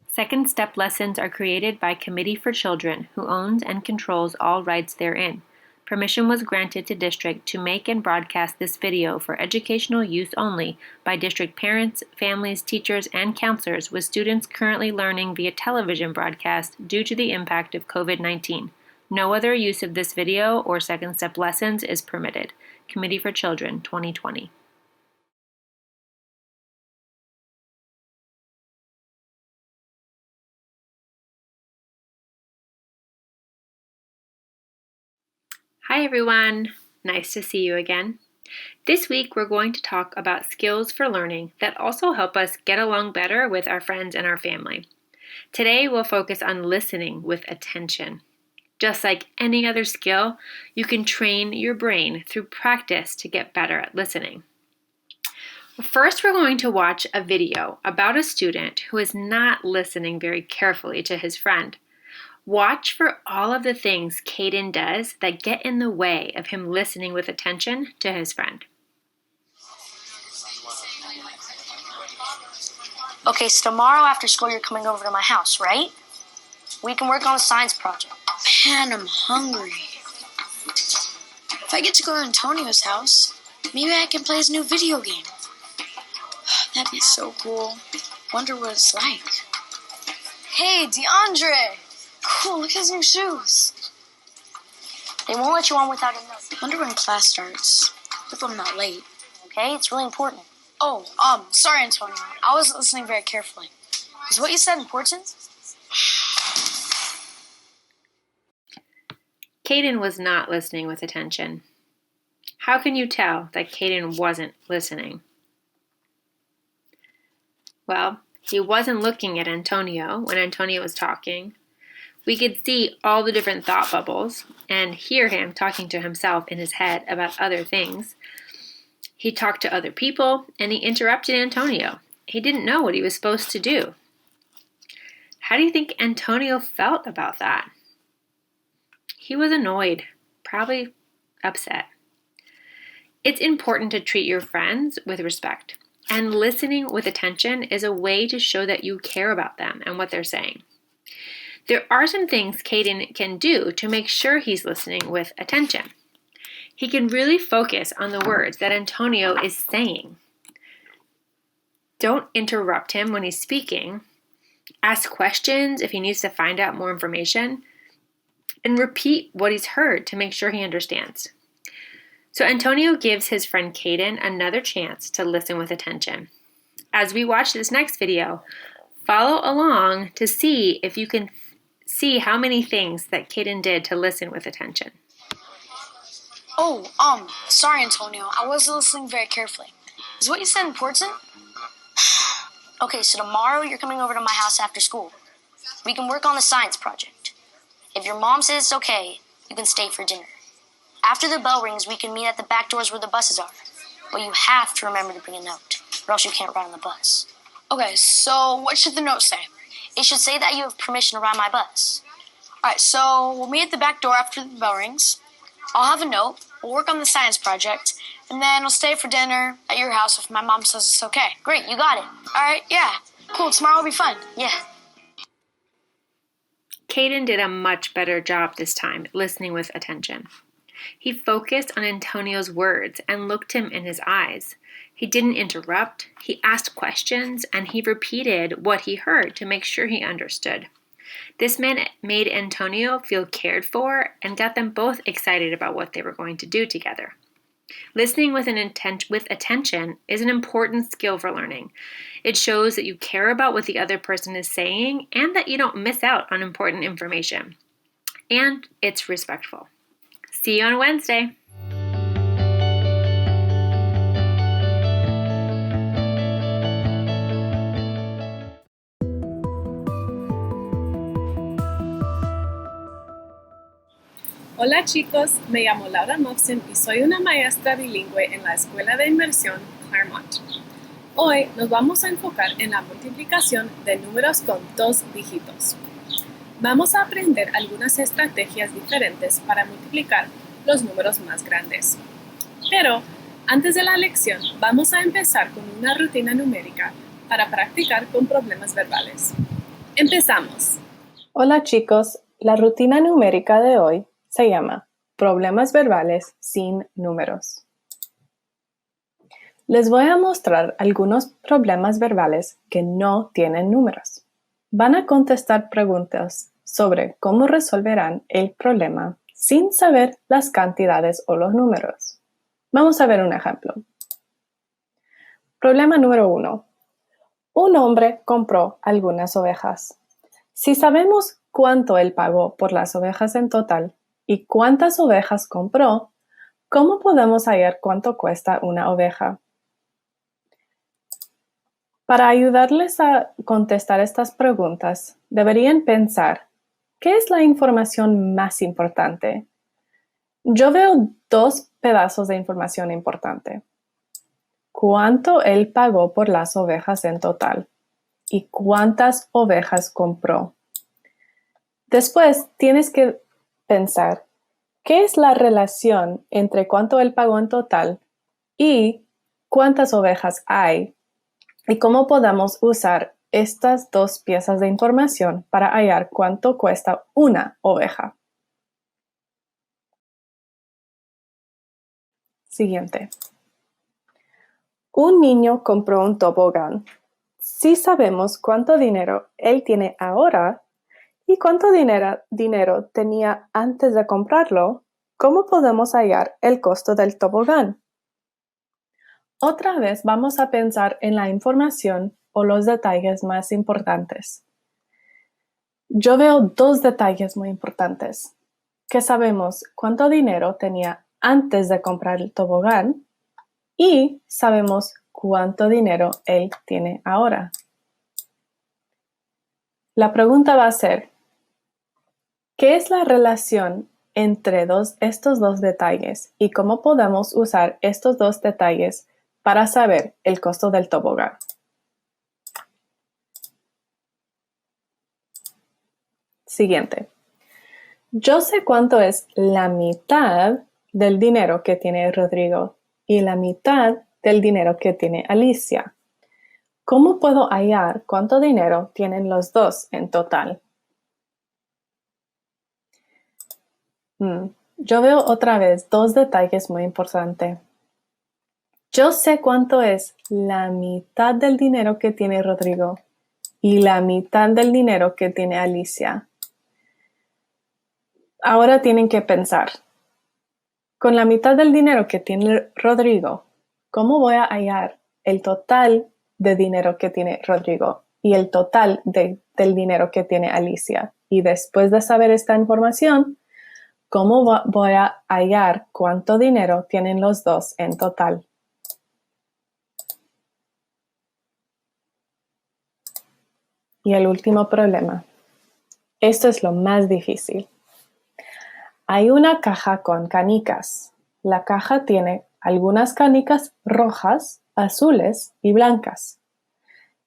[SPEAKER 8] Second Step lessons are created by Committee for Children, who owns and controls all rights therein. Permission was granted to district to make and broadcast this video for educational use only by district parents, families, teachers, and counselors with students currently learning via television broadcast due to the impact of COVID-19. No other use of this video or Second Step lessons is permitted. Committee for Children, 2020. Hi everyone, nice to see you again. This week we're going to talk about skills for learning that also help us get along better with our friends and our family. Today we'll focus on listening with attention. Just like any other skill, you can train your brain through practice to get better at listening. First, we're going to watch a video about a student who is not listening very carefully to his friend. Watch for all of the things Caden does that get in the way of him listening with attention to his friend.
[SPEAKER 9] Okay, so tomorrow after school you're coming over to my house, right? We can work on a science project.
[SPEAKER 2] Man, I'm hungry. If I get to go to Antonio's house, maybe I can play his new video game. That'd be so cool. Wonder what it's like. Hey, DeAndre! Cool, look at his new shoes.
[SPEAKER 9] They won't let you on without a note.
[SPEAKER 2] Wonder when class starts. Hope I'm not late.
[SPEAKER 9] Okay, it's really important.
[SPEAKER 2] Oh, sorry, Antonio. I wasn't listening very carefully. Is what you said important?
[SPEAKER 8] Caden was not listening with attention. How can you tell that Caden wasn't listening? Well, he wasn't looking at Antonio when Antonio was talking. We could see all the different thought bubbles and hear him talking to himself in his head about other things. He talked to other people and he interrupted Antonio. He didn't know what he was supposed to do. How do you think Antonio felt about that? He was annoyed, probably upset. It's important to treat your friends with respect, and listening with attention is a way to show that you care about them and what they're saying. There are some things Caden can do to make sure he's listening with attention. He can really focus on the words that Antonio is saying. Don't interrupt him when he's speaking. Ask questions if he needs to find out more information. And repeat what he's heard to make sure he understands. So Antonio gives his friend Caden another chance to listen with attention. As we watch this next video, follow along to see if you can see how many things that Caden did to listen with attention.
[SPEAKER 2] Oh, sorry, Antonio. I wasn't listening very carefully. Is what you said important?
[SPEAKER 9] Okay, so tomorrow you're coming over to my house after school. We can work on a science project. If your mom says it's okay, you can stay for dinner. After the bell rings, we can meet at the back doors where the buses are. But you have to remember to bring a note, or else you can't ride on the bus.
[SPEAKER 2] Okay, so what should the note say?
[SPEAKER 9] It should say that you have permission to ride my bus.
[SPEAKER 2] Alright, so we'll meet at the back door after the bell rings. I'll have a note, we'll work on the science project, and then we'll stay for dinner at your house if my mom says it's okay.
[SPEAKER 9] Great, you got it.
[SPEAKER 2] Alright, yeah. Cool, tomorrow will be fun.
[SPEAKER 9] Yeah.
[SPEAKER 8] Caden did a much better job this time listening with attention. He focused on Antonio's words and looked him in his eyes. He didn't interrupt, he asked questions, and he repeated what he heard to make sure he understood. This made Antonio feel cared for and got them both excited about what they were going to do together. Listening with attention is an important skill for learning. It shows that you care about what the other person is saying and that you don't miss out on important information. And it's respectful. See you on Wednesday.
[SPEAKER 10] Hola chicos, me llamo Laura Mofsin y soy una maestra bilingüe en la Escuela de Inmersión Claremont. Hoy nos vamos a enfocar en la multiplicación de números con 2 dígitos. Vamos a aprender algunas estrategias diferentes para multiplicar los números más grandes. Pero antes de la lección, vamos a empezar con una rutina numérica para practicar con problemas verbales. Empezamos.
[SPEAKER 11] Hola chicos, la rutina numérica de hoy se llama Problemas verbales sin números. Les voy a mostrar algunos problemas verbales que no tienen números. Van a contestar preguntas sobre cómo resolverán el problema sin saber las cantidades o los números. Vamos a ver un ejemplo. Problema número 1. Un hombre compró algunas ovejas. Si sabemos cuánto él pagó por las ovejas en total y cuántas ovejas compró, ¿cómo podemos hallar cuánto cuesta una oveja? Para ayudarles a contestar estas preguntas, deberían pensar, ¿qué es la información más importante? Yo veo 2 pedazos de información importante. cuánto él pagó por las ovejas en total y cuántas ovejas compró. Después tienes que pensar, ¿qué es la relación entre cuánto él pagó en total y cuántas ovejas hay? Y cómo podemos usar estas dos piezas de información para hallar cuánto cuesta una oveja. Siguiente. Un niño compró un tobogán. Si sabemos cuánto dinero él tiene ahora y cuánto dinero tenía antes de comprarlo, ¿cómo podemos hallar el costo del tobogán? Otra vez vamos a pensar en la información o los detalles más importantes. Yo veo dos detalles muy importantes. Que sabemos cuánto dinero tenía antes de comprar el tobogán y sabemos cuánto dinero él tiene ahora. La pregunta va a ser, ¿qué es la relación entre estos dos detalles y cómo podemos usar estos dos detalles para saber el costo del tobogán? Siguiente. Yo sé cuánto es la mitad del dinero que tiene Rodrigo y la mitad del dinero que tiene Alicia. ¿Cómo puedo hallar cuánto dinero tienen los dos en total? Yo veo otra vez dos detalles muy importantes. Yo sé cuánto es la mitad del dinero que tiene Rodrigo y la mitad del dinero que tiene Alicia. Ahora tienen que pensar. Con la mitad del dinero que tiene Rodrigo, ¿cómo voy a hallar el total de dinero que tiene Rodrigo y el total del dinero que tiene Alicia? Y después de saber esta información, ¿cómo voy a hallar cuánto dinero tienen los dos en total? Y el último problema. Esto es lo más difícil. Hay una caja con canicas. La caja tiene algunas canicas rojas, azules y blancas.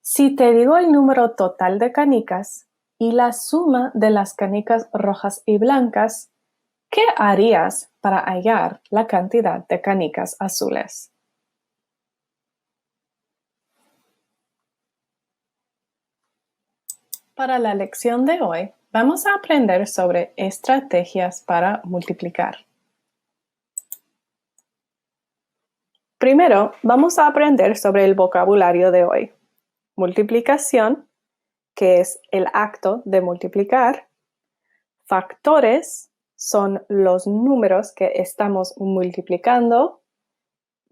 [SPEAKER 11] Si te digo el número total de canicas y la suma de las canicas rojas y blancas, ¿qué harías para hallar la cantidad de canicas azules? Para la lección de hoy, vamos a aprender sobre estrategias para multiplicar. Primero, vamos a aprender sobre el vocabulario de hoy. Multiplicación, que es el acto de multiplicar. Factores son los números que estamos multiplicando.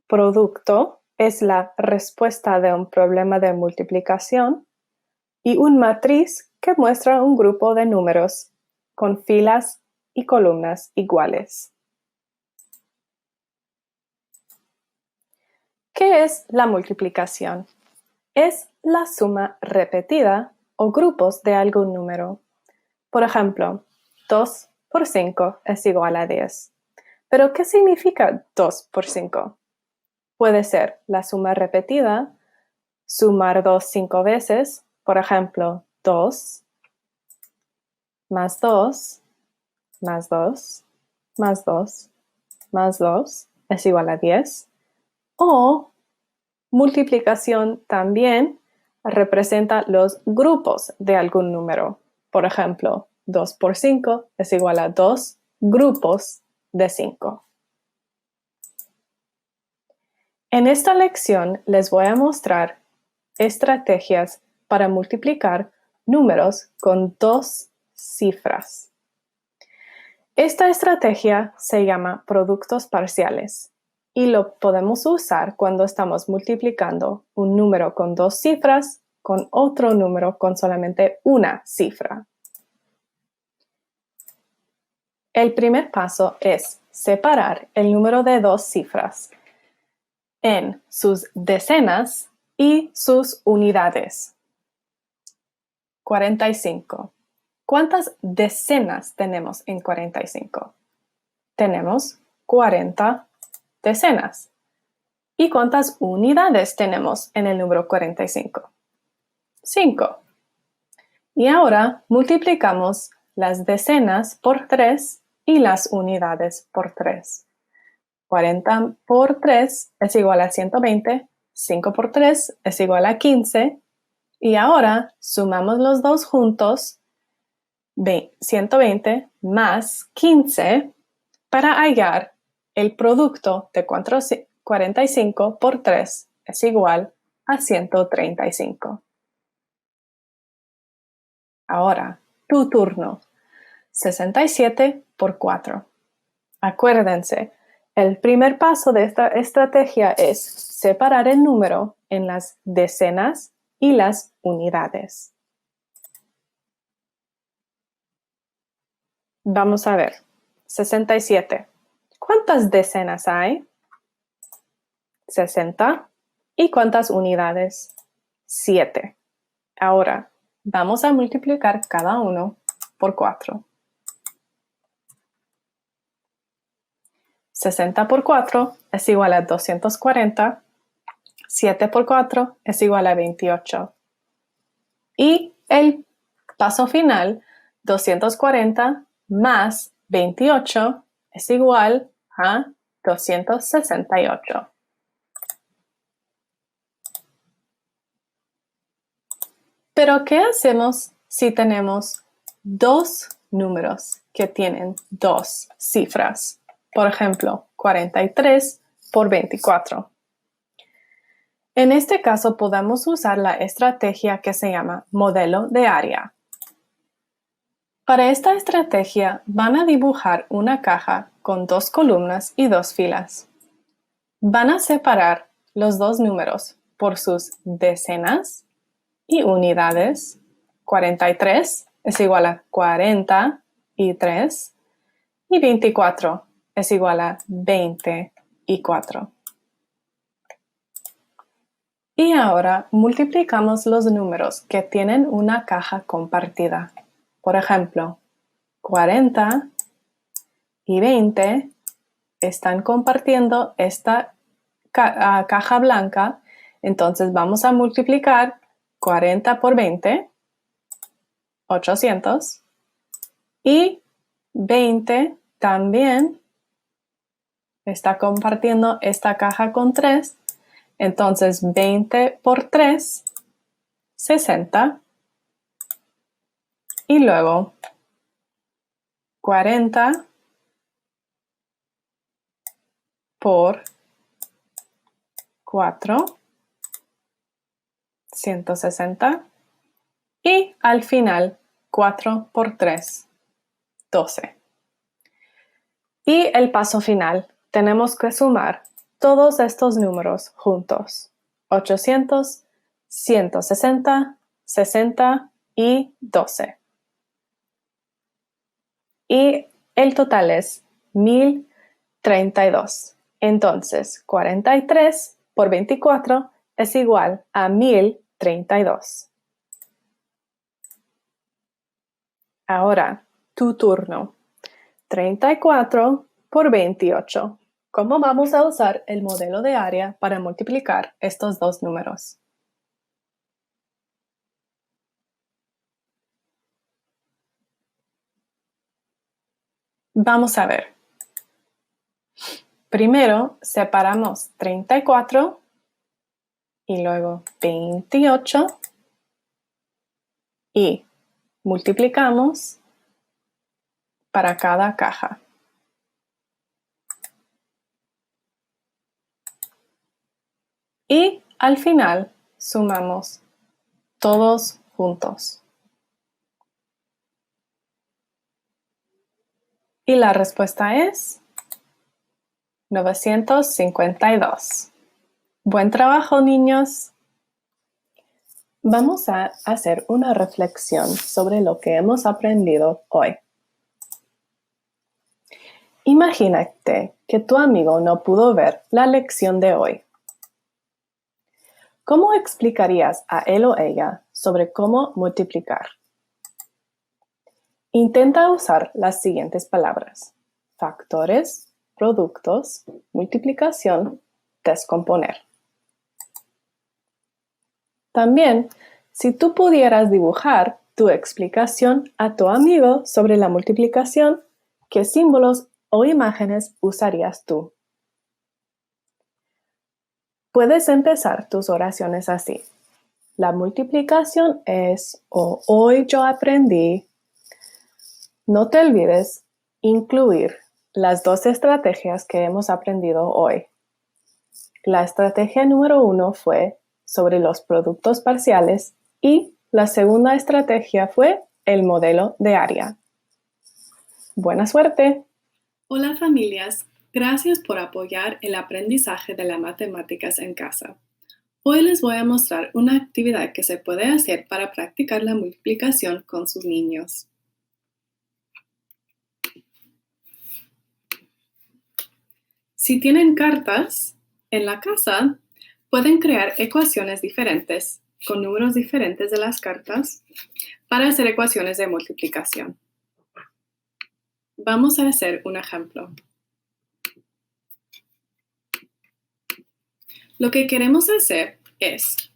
[SPEAKER 11] Producto es la respuesta de un problema de multiplicación. Y un matriz que muestra un grupo de números con filas y columnas iguales. ¿Qué es la multiplicación? Es la suma repetida o grupos de algún número. Por ejemplo, 2 por 5 es igual a 10. ¿Pero qué significa 2 por 5? Puede ser la suma repetida, sumar 2 5 veces, por ejemplo, 2 más 2 más 2 más 2 más 2 es igual a 10. O multiplicación también representa los grupos de algún número. Por ejemplo, 2 por 5 es igual a 2 grupos de 5. En esta lección les voy a mostrar estrategias para multiplicar números con dos cifras. Esta estrategia se llama productos parciales y lo podemos usar cuando estamos multiplicando un número con dos cifras con otro número con solamente una cifra. El primer paso es separar el número de dos cifras en sus decenas y sus unidades. 45. ¿Cuántas decenas tenemos en 45? Tenemos 40 decenas. ¿Y cuántas unidades tenemos en el número 45? 5. Y ahora multiplicamos las decenas por 3 y las unidades por 3. 40 por 3 es igual a 120, 5 por 3 es igual a 15, y ahora sumamos los dos juntos, 120 más 15, para hallar el producto de 45 por 3 es igual a 135. Ahora, tu turno. 67 por 4. Acuérdense, el primer paso de esta estrategia es separar el número en las decenas y las unidades. Vamos a ver. 67. ¿Cuántas decenas hay? 60. ¿Y cuántas unidades? 7. Ahora, vamos a multiplicar cada uno por 4. 60 por 4 es igual a 240. 7 por 4 es igual a 28. Y el paso final, 240 más 28 es igual a 268. Pero, ¿qué hacemos si tenemos dos números que tienen dos cifras? Por ejemplo, 43 por 24. En este caso podemos usar la estrategia que se llama modelo de área. Para esta estrategia van a dibujar una caja con dos columnas y dos filas. Van a separar los dos números por sus decenas y unidades. 43 es igual a 43 y 24 es igual a 24. Y ahora multiplicamos los números que tienen una caja compartida. Por ejemplo, 40 y 20 están compartiendo esta caja blanca. Entonces vamos a multiplicar 40 por 20, 800. Y 20 también está compartiendo esta caja con 3. Entonces 20 por 3, 60. Y luego 40 por 4, 160. Y al final 4 por 3, 12. Y el paso final, tenemos que sumar todos estos números juntos. 800, 160, 60 y 12. Y el total es 1032. Entonces, 43 por 24 es igual a 1032. Ahora, tu turno. 34 por 28. ¿Cómo vamos a usar el modelo de área para multiplicar estos dos números? Vamos a ver. Primero separamos 34 y luego 28 y multiplicamos para cada caja. Y al final sumamos todos juntos. Y la respuesta es 952. Buen trabajo, niños. Vamos a hacer una reflexión sobre lo que hemos aprendido hoy. Imagínate que tu amigo no pudo ver la lección de hoy. ¿Cómo explicarías a él o ella sobre cómo multiplicar? Intenta usar las siguientes palabras: factores, productos, multiplicación descomponer. También, si tú pudieras dibujar tu explicación a tu amigo sobre la multiplicación, ¿qué símbolos o imágenes usarías tú? Puedes empezar tus oraciones así. La multiplicación es, o hoy yo aprendí. No te olvides incluir las 2 estrategias que hemos aprendido hoy. La estrategia número 1 fue sobre los productos parciales y la segunda estrategia fue el modelo de área. ¡Buena suerte!
[SPEAKER 10] Hola familias, gracias por apoyar el aprendizaje de las matemáticas en casa. Hoy les voy a mostrar una actividad que se puede hacer para practicar la multiplicación con sus niños. Si tienen cartas en la casa, pueden crear ecuaciones diferentes con números diferentes de las cartas para hacer ecuaciones de multiplicación. Vamos a hacer un ejemplo. Lo que queremos hacer es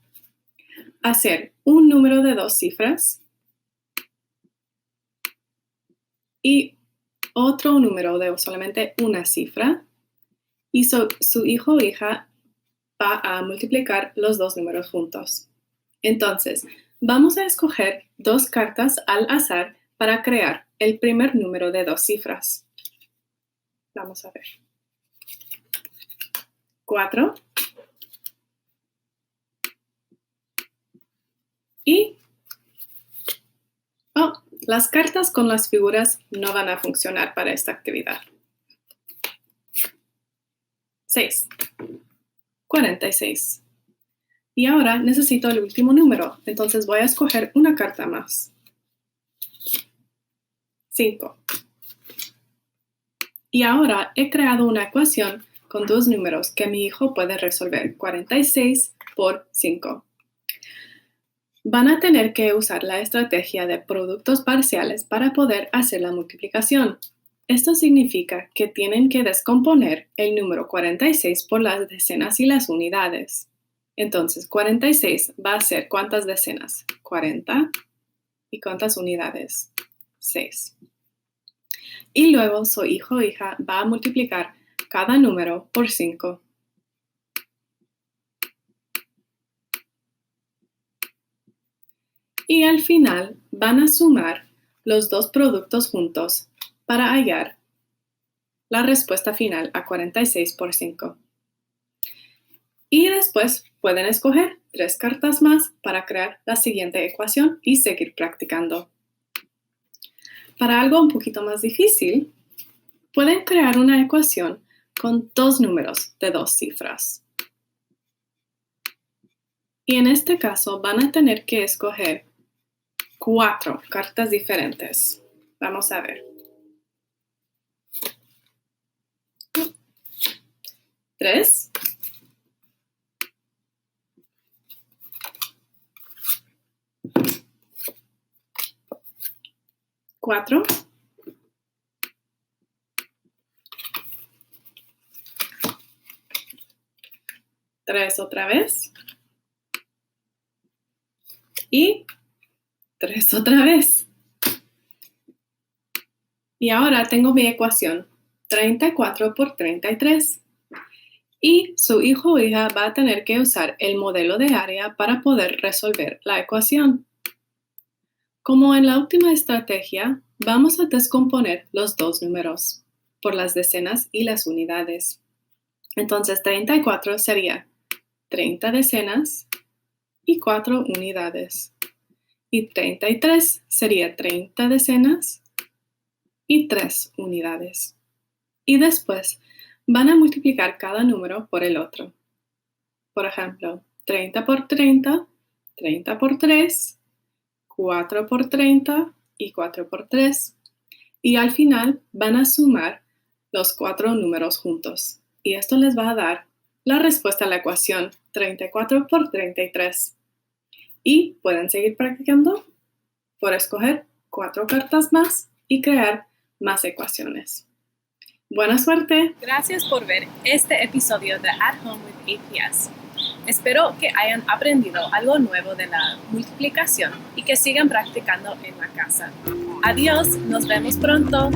[SPEAKER 10] hacer un número de 2 cifras y otro número de solamente una cifra, y su hijo o hija va a multiplicar los 2 números juntos. Entonces, vamos a escoger 2 cartas al azar para crear el primer número de 2 cifras. Vamos a ver. 4 y las cartas con las figuras no van a funcionar para esta actividad. 6. 46. Y ahora necesito el último número, entonces voy a escoger una carta más. 5. Y ahora he creado una ecuación con 2 números que mi hijo puede resolver, 46 por 5. Van a tener que usar la estrategia de productos parciales para poder hacer la multiplicación. Esto significa que tienen que descomponer el número 46 por las decenas y las unidades. Entonces, 46 va a ser ¿cuántas decenas? 40. ¿Y cuántas unidades? 6. Y luego su hijo o hija va a multiplicar cada número por 5. Y al final van a sumar los 2 productos juntos para hallar la respuesta final a 46 por 5. Y después pueden escoger 3 cartas más para crear la siguiente ecuación y seguir practicando. Para algo un poquito más difícil, pueden crear una ecuación con 2 números de 2 cifras. Y en este caso van a tener que escoger 4 cartas diferentes. Vamos a ver. 3. 4. 3 otra vez. Y 3 otra vez. Y ahora tengo mi ecuación, 34 por 33. Y su hijo o hija va a tener que usar el modelo de área para poder resolver la ecuación. Como en la última estrategia, vamos a descomponer los 2 números por las decenas y las unidades. Entonces, 34 sería 30 decenas y 4 unidades. Y 33 sería 30 decenas y 3 unidades. Y después van a multiplicar cada número por el otro. Por ejemplo, 30 por 30, 30 por 3, 4 por 30 y 4 por 3. Y al final van a sumar los 4 números juntos. Y esto les va a dar la respuesta a la ecuación 34 por 33. Y pueden seguir practicando por escoger 4 cartas más y crear más ecuaciones. ¡Buena suerte! Gracias por ver este episodio de At Home with APS. Espero que hayan aprendido algo nuevo de la multiplicación y que sigan practicando en la casa. Adiós, nos vemos pronto.